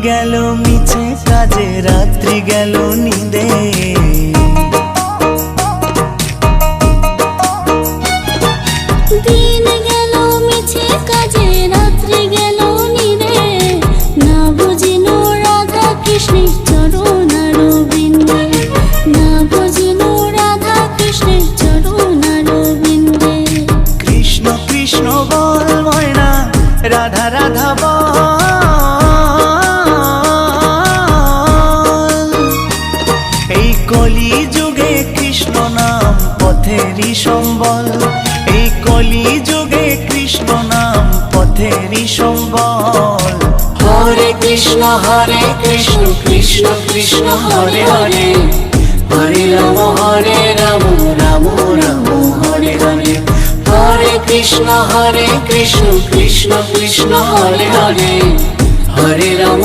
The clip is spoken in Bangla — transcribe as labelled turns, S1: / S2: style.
S1: গেল মিছে কাজে, রাত্রি গেল নিদে।
S2: দিন গেল মিছে কাজে, রাত্রি গেল নিদে। না বুঝিল রাধা কৃষ্ণের চরণ অরবিন্দে, না বুঝিল রাধা কৃষ্ণের চরণ অরবিন্দে।
S1: কৃষ্ণ কৃষ্ণ বল ময়না, রাধা রাধা বল। এই কলি যুগে কৃষ্ণ নাম পথেরই সম্বল, এই কলি যুগে কৃষ্ণ নাম পথেরই সম্বল। হরে কৃষ্ণ কৃষ্ণ কৃষ্ণ হরে হরে, হরে রাম রাম রাম হরে হরে। হরে কৃষ্ণ কৃষ্ণ কৃষ্ণ হরে হরে, হরে রাম।